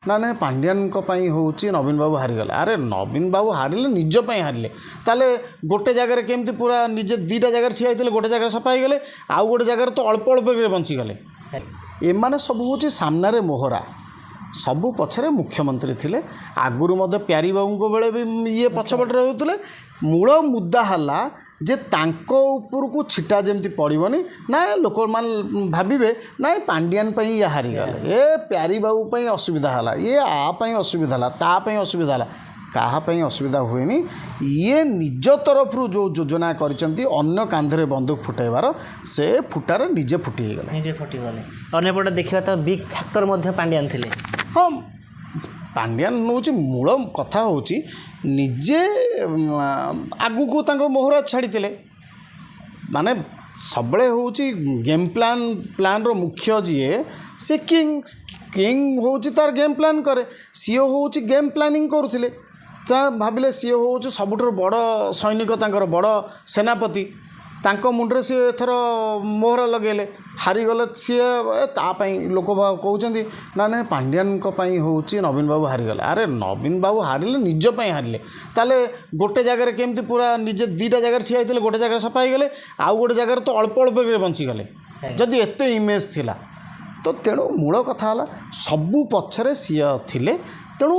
ना ना पांड्यान हूँ नवीन बाबू हारीगले। अरे नवीन बाबू हारिले निजपाई हारिले ताले गोटे जगार केमती पूरा निजे दीटा जगार ठिया होते गोटे जगह सफा हो गले आउ गोटे जगार तो अल्प अल्प बंचीगले। एमाने सब हूँ सामने मोहरा सबू पछरे मुख्यमंत्री थिले आगुरु मध्य प्यारी बाबू बेले भी ये पछपटे रोते मूल मुद्दा हला जे तांको उपरकू छिटा जमती पड़ोनी ना लोक मान भावे ना पांड्यान ये हारीगले ए प्यारी बाबू असुविधा है ये आपाई असुविधा है तापाई असुविधा है काहापाई असुविधा हुएनी। ये निज तरफ जो योजना करछंती अन्य कांधरे बंदूक फुटाइबार से फुटार निजे फुटीगले निजे फुटीगले। अन्यपटे देखा तो बिग फैक्टर मध्य पांड्यान थिले। हाँ पांड्यान हूँ मूल कथा हूँ निजे आगु को मोहरा छाड़ी माने सबले हूँ गेम प्लान रो मुख्य जीए से किंग हूँ तार गेम प्लान करे सी हूँ गेम प्लानिंग करुले भाविले सी हूँ सबुठ बड़ सैनिक बड़ सेनापति तांको मुंडरे सी एथर मोहरा लगेले हारीगले सी तापाई लोक कहते ना ना पांड्यान हूँ नवीन बाबू हारीगले। अरे नवीन बाबू हारिले निजपाई हारिले ताले गोटे जगार केमती पूरा निजे दीटा जगार ठिया होते गोटे जगह सफा हो गले आउ गोटे जगार तो अल्प अल्प बंचीगले जदि एत इमेज थिला तो तेणु मूल कथा है सबू पछरे सी थिले तेणु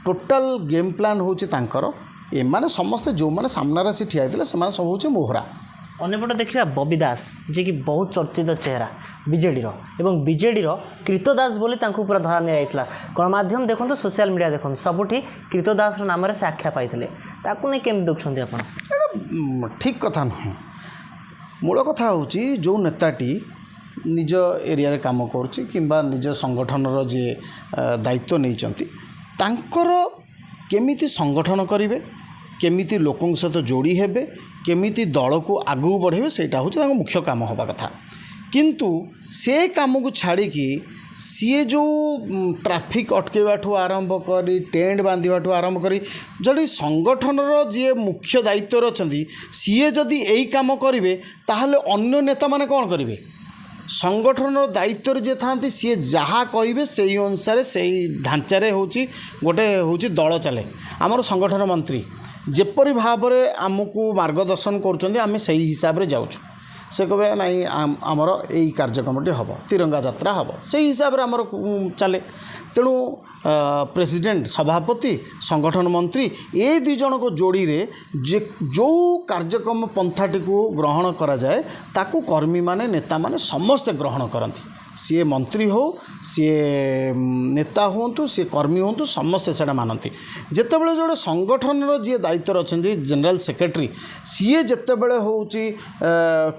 टोटाल गेम प्लान हूँ तांकर एमाने समस्ते जो मैंने सामने से ठिया होते सब हूँ मोहरा। अन्यपटे देखा बबी दास जी की बहुत चर्चित चेहरा बीजेडी एवं बीजेडी कृतदास बोली पूरा धरा निया गणमाध्यम देखो सोशल मीडिया देखो सबुठी कृतदास नाम से आख्या पाई नहीं केमी देखुं आप ठीक कथा नुहे। मूल कथा हूँ जो नेताटी निज एरिया रे काम करुच्ची किंबा निज संगठन जी दायित्व नहीं केमिति संगठन करेंगे केमिति लोकों सहित जोड़ी हेबे केमिति दल को आगू बढ़े सेटा हूँ मुख्य काम हवा कथा किंतु से काम को छाड़ी सी जो ट्रैफिक अटकेबाठू आरंभ करी टेंट बांधिबाठू आरंभ करी जदि संगठन जी मुख्य दायित्व अच्छा सीए जदि यही काम करेंगे ताहले अन्य नेता माने कौन करेंगे संगठन दायित्व जे था सी जहाँ कहे से अनुसार से ढांचारे हूँ गोटे हूँ दल चले आमर संगठन मंत्री जेपरी भाव में आमको मार्गदर्शन करें से हिसाब से जाऊँ से कहे नाई आमर यही कार्यक्रमटी हम तिरंगा यात्रा हम से हिसाब से आमर चले तेणु प्रेसिडेंट सभापति संगठन मंत्री ये दी जन को जोड़ी रे जे जो कार्यक्रम पंथाटी को ग्रहण करा जाए ताकू कर्मी माने नेता माने समस्ते ग्रहण करती सी मंत्री हो सी नेता हूँ सी कर्मी हूँ समस्ते से मानती जितेबाला जो संगठन जी दायित्व अच्छा जनरल सेक्रेटरी सी जितेबाला हूँ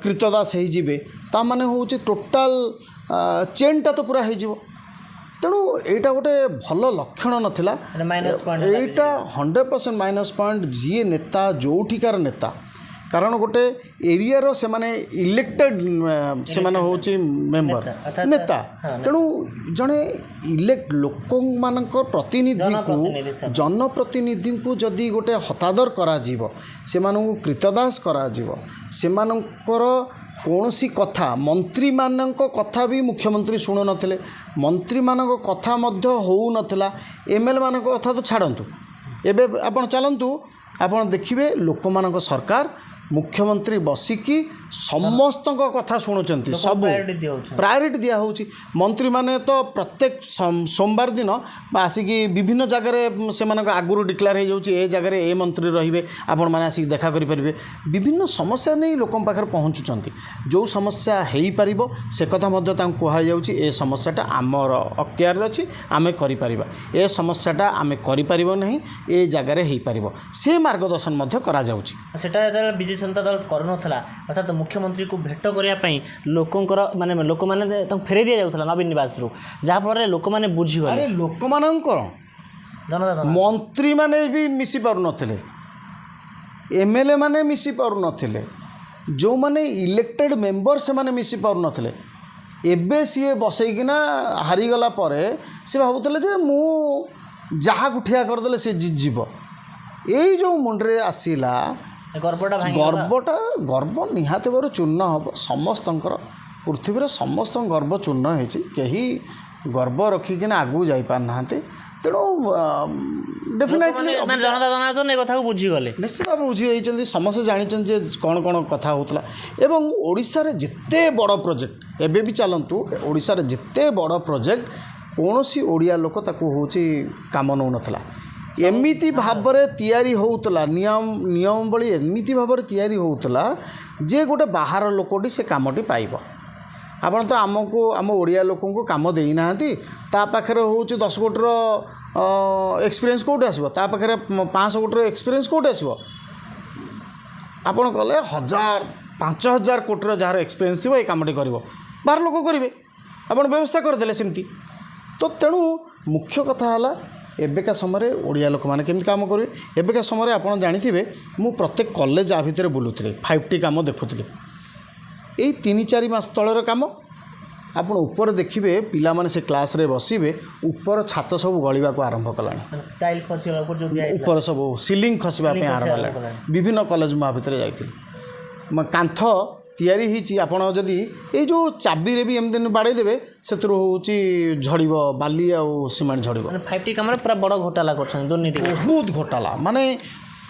कृतदास हो माने हूँ टोटाल चेनटा तो पूरा हो तेणु यहाँ गोटे भल लक्षण नाला यहाँ 100% माइनस पॉइंट जी नेता जोठिकार नेता कारण गोटे एरिया रो से माने इलेक्टेड से माने होची मेंबर नेता तेणु जड़े इलेक्ट लोक मानकर प्रतिनिधि को जनप्रतिनिधि को जदि गोटे हतादर करा जीवो से मानू कृतदास करा जीवो से मानकर कौन सी कथा मंत्री मानक कथा भी मुख्यमंत्री शुणु नथिले मंत्री मानक कथा मध्य हो नथिला एमएलए मानक कथा तो छाड़ंतु एबे आपण चलंतु आपण देखिबे लोक मानक सरकार मुख्यमंत्री बसिकी समस्त कथा शुणुंट सब प्रायोरिटी दिया होची मंत्री माने तो प्रत्येक सोमवार दिन आसिकी विभिन्न जगह से आगुरी डिक्लेयर हो जाऊँगी ए जगह ए मंत्री रे आपण मैंने आसिक देखा करेंगे विभिन्न समस्या नहीं लोक पाखे पहुँचुंट जो समस्या हो पार से कथा कहुच्छी ए समस्याटा आमर अख्तियार अच्छी आम कर ए समस्याटा आम कर ए जगार हो पार से मार्गदर्शन करा विजय जनता दल करूनला अर्थात मुख्यमंत्री को भेट करने लोकंर माने लोक मैंने फेरे दि जाऊला नवीन निवास रू जहाँफल लोक मैंने बुझीगले अरे लोक मंत्री माने भी मिसी पारु नथिले एमएलए माने मिसी पारु नथिले जो माने इलेक्टेड मेंबर से माने मिसी पारु नथिले एबे सी बसैकिना हारीगला परे से भावुले जे मु जहाँ कुठिया करदे से जीव यही जो मुंडरे आसला गर्व निहाती बार चूर्ण हम समस्त पृथ्वी समस्त गर्व चूर्ण हो ଗର୍ବ ରଖିକିନା ଆଗକୁ ଯାଇପାରୁନାହାନ୍ତି। ତେଣୁ ଡେଫିନେଟଲି ଜନତା ଜନାର୍ଦ୍ଦନ ଏ କଥାକୁ ବୁଝିଗଲେ, ନିଶ୍ଚିତ ଭାବରେ ବୁଝିଯାଇଛନ୍ତି। ସମସ୍ତେ ଜାଣିଛନ୍ତି ଯେ କ'ଣ କ'ଣ କଥା ହେଉଥିଲା। ଏବଂ ଓଡ଼ିଶାରେ ଯେତେ ବଡ଼ ପ୍ରୋଜେକ୍ଟ ଏବେ ବି ଚାଲନ୍ତୁ, ଓଡ଼ିଶାରେ ଯେତେ ବଡ଼ ପ୍ରୋଜେକ୍ଟ କୌଣସି ଓଡ଼ିଆ ଲୋକ ତାକୁ ହେଉଛି କାମ ନେଉନଥିଲା। ଏମିତି ଭାବରେ ତିଆରି ହେଉଥିଲା, ନିୟମାବଳୀ ଏମିତି ଭାବରେ ତିଆରି ହେଉଥିଲା ଯେ ଗୋଟେ ବାହାର ଲୋକଟି ସେ କାମଟି ପାଇବ। ଆପଣ ତ ଆମକୁ ଆମ ଓଡ଼ିଆ ଲୋକଙ୍କୁ କାମ ଦେଇନାହାନ୍ତି। ତା ପାଖରେ ହେଉଛି 10 କୋଟିର ଏକ୍ସପିରିଏନ୍ସ କେଉଁଠି ଆସିବ? ତା ପାଖରେ 500 କୋଟିର ଏକ୍ସପିରିଏନ୍ସ କେଉଁଠି ଆସିବ? ଆପଣ କଲେ 5,000 କୋଟିର ଯାହାର ଏକ୍ସପିରିଏନ୍ସ ଥିବ ଏଇ କାମଟି କରିବ, ବାହାର ଲୋକ କରିବେ। ଆପଣ ବ୍ୟବସ୍ଥା କରିଦେଲେ ସେମିତି। ତ ତେଣୁ ମୁଖ୍ୟ କଥା ହେଲା ଏବେକା ସମୟରେ ଓଡ଼ିଆ ଲୋକମାନେ କେମିତି କାମ କରିବେ। ଏବେକା ସମୟରେ ଆପଣ ଜାଣିଥିବେ, ମୁଁ ପ୍ରତ୍ୟେକ କଲେଜ ଆ ଭିତରେ ବୁଲୁଥିଲି, 5T କାମ ଦେଖୁଥିଲି। ଏଇ 3-4 ମାସ ତଳର କାମ। ଆପଣ ଉପରେ ଦେଖିବେ ପିଲାମାନେ ସେ କ୍ଲାସ୍ରେ ବସିବେ, ଉପର ଛାତ ସବୁ ଗଳିବାକୁ ଆରମ୍ଭ କଲାଣି, ଟାଇଲ୍ ଖସିଗଲା, ଉପର ସବୁ ସିଲିଂ ଖସିବା ପାଇଁ ଆରମ୍ଭ ହେଲାଣି। ବିଭିନ୍ନ କଲେଜ ମୁଁ ଆ ଭିତରେ ଯାଇଥିଲି। କାନ୍ଥ ତିଆରି ହେଇଛି, ଆପଣ ଯଦି ଏଇ ଯେଉଁ ଚାବିରେ ବି ଏମିତି ବାଡ଼େଇ ଦେବେ ସେଥିରୁ ହେଉଛି ଝଡ଼ିବ, ବାଲି ଆଉ ସିମେଣ୍ଟ ଝଡ଼ିବ। 5T କାମରେ ପୁରା ବଡ଼ ଘୋଟାଲା କରୁଛନ୍ତି, ଦୁର୍ନୀତି ବହୁତ ଘୋଟାଲା। ମାନେ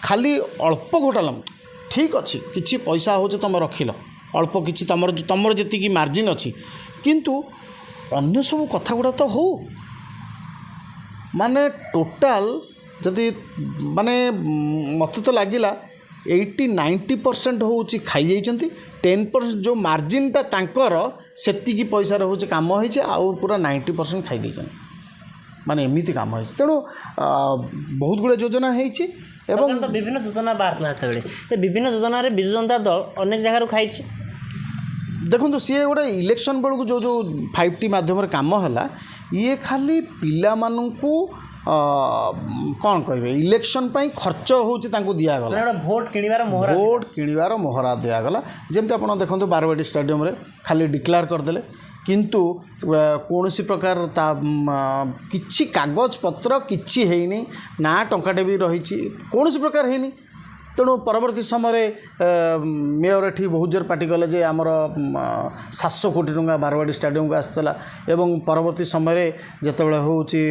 ଖାଲି ଅଳ୍ପ ଘୋଟାଲା। ଠିକ୍ ଅଛି, କିଛି ପଇସା ହେଉଛି ତୁମେ ରଖିଲ, ଅଳ୍ପ କିଛି ତୁମର ଯେତିକି ମାର୍ଜିନ୍ ଅଛି, କିନ୍ତୁ ଅନ୍ୟ ସବୁ କଥା ଗୁଡ଼ା ତ ହଉ। ମାନେ ଟୋଟାଲ ଯଦି ମାନେ ମୋତେ ତ ଲାଗିଲା 80-90% ହେଉଛି ଖାଇଯାଇଛନ୍ତି। 10% ଯେଉଁ ମାର୍ଜିନ୍ଟା ତାଙ୍କର ସେତିକି ପଇସାରେ ହେଉଛି କାମ ହେଇଛି, ଆଉ ପୁରା 90% ଖାଇଦେଇଛନ୍ତି। ମାନେ ଏମିତି କାମ ହେଇଛି। ତେଣୁ ବହୁତ ଗୁଡ଼ିଏ ଯୋଜନା ହେଇଛି ଏବଂ ବିଭିନ୍ନ ଯୋଜନା ବାହାରିଥିଲା ସେତେବେଳେ। ବିଭିନ୍ନ ଯୋଜନାରେ ବିଜୁ ଜନତା ଦଳ ଅନେକ ଜାଗାରୁ ଖାଇଛି। ଦେଖନ୍ତୁ, ସିଏ ଗୋଟେ ଇଲେକ୍ସନ୍ ବେଳକୁ ଯେଉଁ 5T ମାଧ୍ୟମରେ କାମ ହେଲା, ଇଏ ଖାଲି ପିଲାମାନଙ୍କୁ କ'ଣ କହିବେ, ଇଲେକ୍ସନ୍ ପାଇଁ ଖର୍ଚ୍ଚ ହେଉଛି ତାଙ୍କୁ ଦିଆଗଲା, ଭୋଟ୍ କିଣିବାର ମୋହରା ଦିଆଗଲା। ଯେମିତି ଆପଣ ଦେଖନ୍ତୁ ବାରବାଟୀ ଷ୍ଟାଡ଼ିୟମରେ ଖାଲି ଡିକ୍ଲେୟାର କରିଦେଲେ, କିନ୍ତୁ କୌଣସି ପ୍ରକାର ତା କିଛି କାଗଜପତ୍ର କିଛି ହେଇନି, ନା ଟଙ୍କାଟେ ବି ରହିଛି, କୌଣସି ପ୍ରକାର ହେଇନି। ତେଣୁ ପରବର୍ତ୍ତୀ ସମୟରେ ମେୟର ଏଠି ବହୁତ ଜୋର ପାଟି କଲେ ଯେ ଆମର 700 କୋଟି ଟଙ୍କା ବାରବାଟୀ ଷ୍ଟାଡ଼ିୟମକୁ ଆସିଥିଲା। ଏବଂ ପରବର୍ତ୍ତୀ ସମୟରେ ଯେତେବେଳେ ହେଉଛି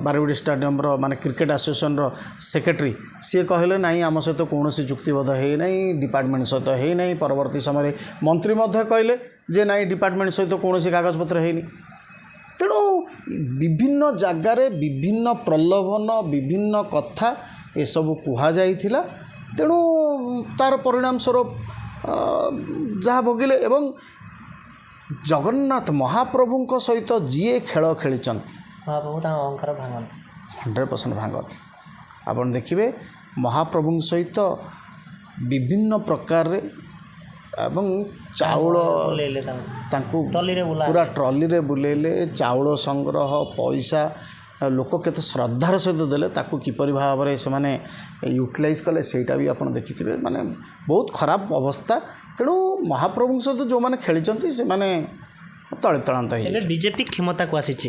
ବାରବାଟୀ ଷ୍ଟାଡ଼ିୟମର ମାନେ କ୍ରିକେଟ୍ ଆସୋସିଏସନ୍ର ସେକ୍ରେଟାରୀ, ସିଏ କହିଲେ ନାହିଁ ଆମ ସହିତ କୌଣସି ଚୁକ୍ତିବଦ୍ଧ ହେଇନାହିଁ, ଡିପାର୍ଟମେଣ୍ଟ ସହିତ ହେଇନାହିଁ। ପରବର୍ତ୍ତୀ ସମୟରେ ମନ୍ତ୍ରୀ ମଧ୍ୟ କହିଲେ ଯେ ନାହିଁ ଡିପାର୍ଟମେଣ୍ଟ ସହିତ କୌଣସି କାଗଜପତ୍ର ହେଇନି। ତେଣୁ ବିଭିନ୍ନ ଜାଗାରେ ବିଭିନ୍ନ ପ୍ରଲୋଭନ, ବିଭିନ୍ନ କଥା ଏସବୁ କୁହାଯାଇଥିଲା। ତେଣୁ ତା'ର ପରିଣାମ ସ୍ୱରୂପ ଯାହା ଭୋଗିଲେ। ଏବଂ ଜଗନ୍ନାଥ ମହାପ୍ରଭୁଙ୍କ ସହିତ ଯିଏ ଖେଳ ଖେଳିଛନ୍ତି, ମହାପ୍ରଭୁ ତାଙ୍କ ଅହଙ୍କାର ଭାଙ୍ଗନ୍ତି, 100% ଭାଙ୍ଗନ୍ତି। ଆପଣ ଦେଖିବେ ମହାପ୍ରଭୁଙ୍କ ସହିତ ବିଭିନ୍ନ ପ୍ରକାରରେ ଏବଂ ଚାଉଳ ତାଙ୍କୁ ପୁରା ଟ୍ରଲିରେ ବୁଲେଇଲେ, ଚାଉଳ ସଂଗ୍ରହ, ପଇସା ଲୋକ କେତେ ଶ୍ରଦ୍ଧାର ସହିତ ଦେଲେ, ତାକୁ କିପରି ଭାବରେ ସେମାନେ ୟୁଟିଲାଇଜ୍ କଲେ ସେଇଟା ବି ଆପଣ ଦେଖିଥିବେ। ମାନେ ବହୁତ ଖରାପ ଅବସ୍ଥା। ତେଣୁ ମହାପ୍ରଭୁଙ୍କ ସହିତ ଯେଉଁମାନେ ଖେଳିଛନ୍ତି ସେମାନେ ତଳେ ତଳାନ୍ତ ହେଇ। ଏବେ ବିଜେପି କ୍ଷମତାକୁ ଆସିଛି,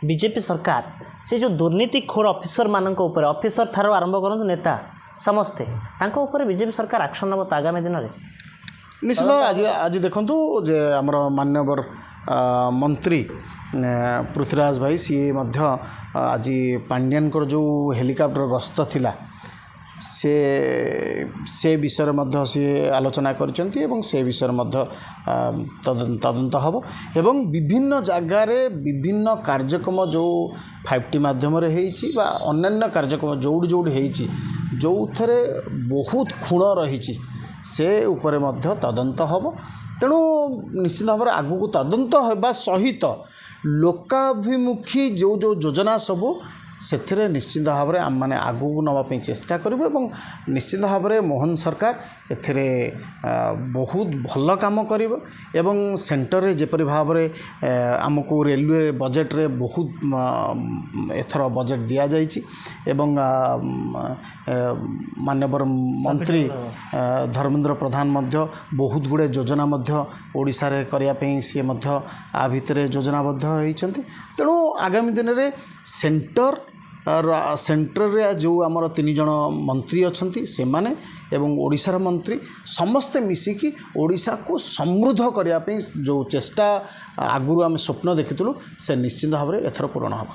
ବିଜେପି ସରକାର ସେ ଯେଉଁ ଦୁର୍ନୀତିଖୋର ଅଫିସରମାନଙ୍କ ଉପରେ, ଅଫିସର ଠାରୁ ଆରମ୍ଭ କରନ୍ତୁ ନେତା ସମସ୍ତେ, ତାଙ୍କ ଉପରେ ବିଜେପି ସରକାର ଆକ୍ସନ୍ ନେବ ତ ଆଗାମୀ ଦିନରେ? ନିଶ୍ଚିତ। ଆଜି ଦେଖନ୍ତୁ ଯେ ଆମର ମାନ୍ୟବର ମନ୍ତ୍ରୀ ପୃଥ୍ୱୀରାଜ ଭାଇ, ସିଏ ମଧ୍ୟ ଆଜି ପାଣ୍ଡିଆନଙ୍କର ଯେଉଁ ହେଲିକପ୍ଟର ଗସ୍ତ ଥିଲା ସେ ବିଷୟରେ ମଧ୍ୟ ସିଏ ଆଲୋଚନା କରିଛନ୍ତି ଏବଂ ସେ ବିଷୟରେ ମଧ୍ୟ ତଦନ୍ତ ହେବ। ଏବଂ ବିଭିନ୍ନ ଜାଗାରେ ବିଭିନ୍ନ କାର୍ଯ୍ୟକ୍ରମ ଯେଉଁ 5T ମାଧ୍ୟମରେ ହେଇଛି ବା ଅନ୍ୟାନ୍ୟ କାର୍ଯ୍ୟକ୍ରମ ଯେଉଁଠି ହେଇଛି, ଯେଉଁଥିରେ ବହୁତ ଖୁଣ ରହିଛି, ସେ ଉପରେ ମଧ୍ୟ ତଦନ୍ତ ହେବ। ତେଣୁ ନିଶ୍ଚିତ ଭାବରେ ଆଗକୁ ତଦନ୍ତ ହେବା ସହିତ ଲୋକାଭିମୁଖୀ ଯେଉଁ ଯୋଜନା ସବୁ, ସେଥିରେ ନିଶ୍ଚିତ ଭାବରେ ଆମମାନେ ଆଗକୁ ନେବା ପାଇଁ ଚେଷ୍ଟା କରିବୁ। ଏବଂ ନିଶ୍ଚିତ ଭାବରେ ମୋହନ ସରକାର ଏଥିରେ ବହୁତ ଭଲ କାମ କରିବ। ଏବଂ ସେଣ୍ଟରରେ ଯେପରି ଭାବରେ ଆମକୁ ରେଲୱେ ବଜେଟ୍ରେ ବହୁତ ଏଥର ବଜେଟ୍ ଦିଆଯାଇଛି ଏବଂ ମାନ୍ୟବର ମନ୍ତ୍ରୀ ଧର୍ମେନ୍ଦ୍ର ପ୍ରଧାନ ମଧ୍ୟ ବହୁତ ଗୁଡ଼ିଏ ଯୋଜନା ମଧ୍ୟ ଓଡ଼ିଶାରେ କରିବା ପାଇଁ ସିଏ ମଧ୍ୟ ଆ ଭିତରେ ଯୋଜନାବଦ୍ଧ ହୋଇଛନ୍ତି। ତେଣୁ ଆଗାମୀ ଦିନରେ ସେଣ୍ଟର सेंट्रल जो आमर 3 जन मंत्री अच्छा से माने एवं ओडिशार मंत्री समस्ते मिसिकी ओडिशा को समृद्ध करने जो चेष्टा आगुरी आम स्वप्न देखिलु से निश्चित भाव में एथर पूरण हम।